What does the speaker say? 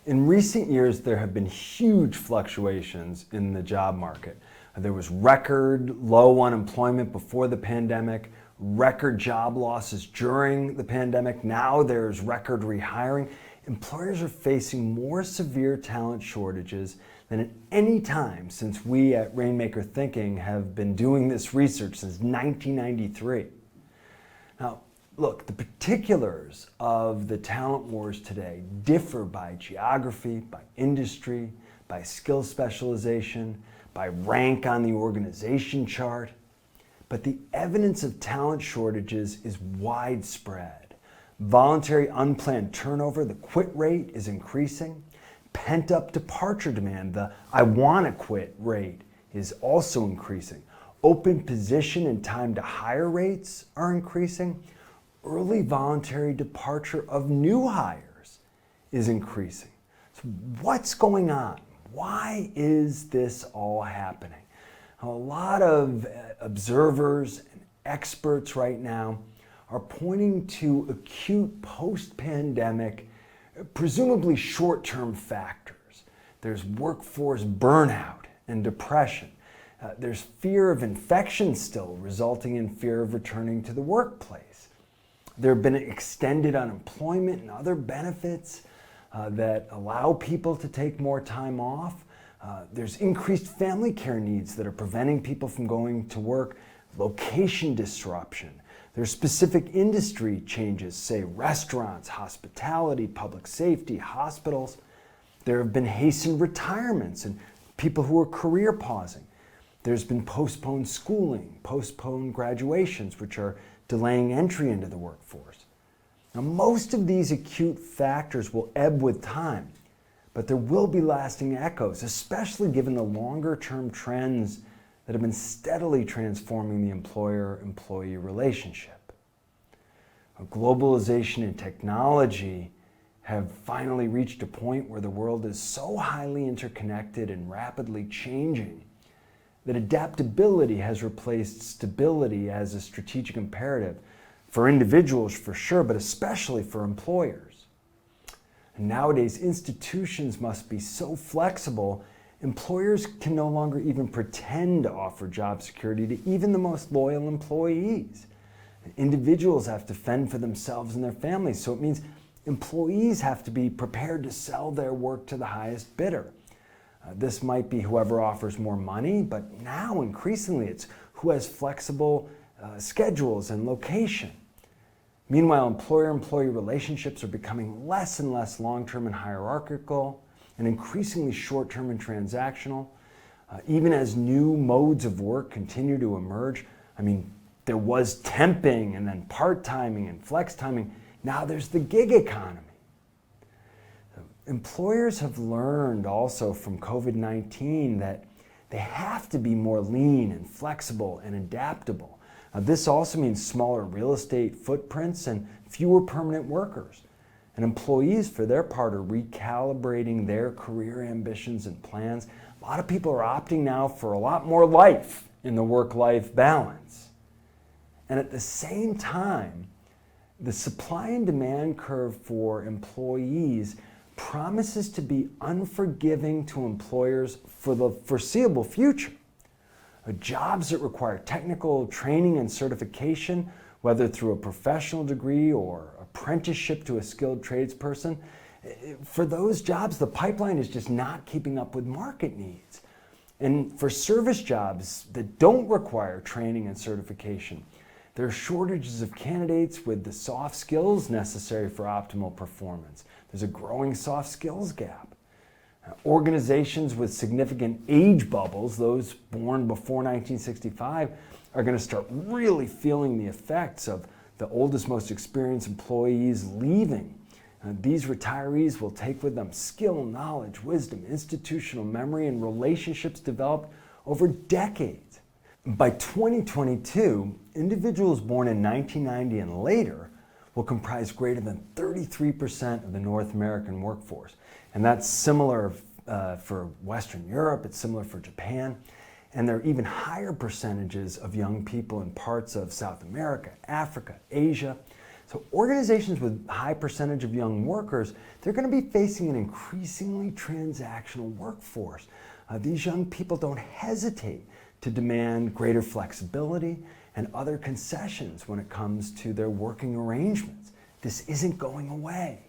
In recent years, there have been huge fluctuations in the job market. There was record low unemployment before the pandemic, record job losses during the pandemic. Now there's record rehiring. Employers are facing more severe talent shortages than at any time since we at Rainmaker Thinking have been doing this research since 1993. Now, look, the particulars of the talent wars today differ by geography, by industry, by skill specialization, by rank on the organization chart. But the evidence of talent shortages is widespread. Voluntary unplanned turnover, the quit rate is increasing. Pent-up departure demand, the I want to quit rate, is also increasing. Open position and time to hire rates are increasing. Early voluntary departure of new hires is increasing. So what's going on? Why is this all happening? A lot of observers and experts right now are pointing to acute post-pandemic, presumably short-term factors. There's workforce burnout and depression. There's fear of infection still, resulting in fear of returning to the workplace. There have been extended unemployment and other benefits that allow people to take more time off. There's increased family care needs that are preventing people from going to work. Location disruption. There's specific industry changes, say restaurants, hospitality, public safety, hospitals. There have been hastened retirements and people who are career pausing. There's been postponed schooling, postponed graduations, which are delaying entry into the workforce. Now, most of these acute factors will ebb with time, but there will be lasting echoes, especially given the longer-term trends that have been steadily transforming the employer-employee relationship. Globalization and technology have finally reached a point where the world is so highly interconnected and rapidly changing that adaptability has replaced stability as a strategic imperative for individuals for sure, but especially for employers. And nowadays, institutions must be so flexible, employers can no longer even pretend to offer job security to even the most loyal employees. Individuals have to fend for themselves and their families, so it means employees have to be prepared to sell their work to the highest bidder. This might be whoever offers more money, but now increasingly it's who has flexible schedules and location. Meanwhile, employer-employee relationships are becoming less and less long-term and hierarchical and increasingly short-term and transactional. Even as new modes of work continue to emerge, there was temping and then part-timing and flex-timing. Now there's the gig economy. Employers have learned also from COVID-19 that they have to be more lean and flexible and adaptable. This also means smaller real estate footprints and fewer permanent workers. And employees, for their part, are recalibrating their career ambitions and plans. A lot of people are opting now for a lot more life in the work-life balance. And at the same time, the supply and demand curve for employees promises to be unforgiving to employers for the foreseeable future. Jobs that require technical training and certification, whether through a professional degree or apprenticeship to a skilled tradesperson, for those jobs, the pipeline is just not keeping up with market needs. And for service jobs that don't require training and certification, there are shortages of candidates with the soft skills necessary for optimal performance. There's a growing soft skills gap. Organizations with significant age bubbles, those born before 1965, are going to start really feeling the effects of the oldest, most experienced employees leaving. These retirees will take with them skill, knowledge, wisdom, institutional memory, and relationships developed over decades. By 2022, individuals born in 1990 and later will comprise greater than 33% of the North American workforce. And that's similar for Western Europe, it's similar for Japan. And there are even higher percentages of young people in parts of South America, Africa, Asia. So organizations with high percentage of young workers, they're going to be facing an increasingly transactional workforce. These young people don't hesitate to demand greater flexibility and other concessions when it comes to their working arrangements. This isn't going away.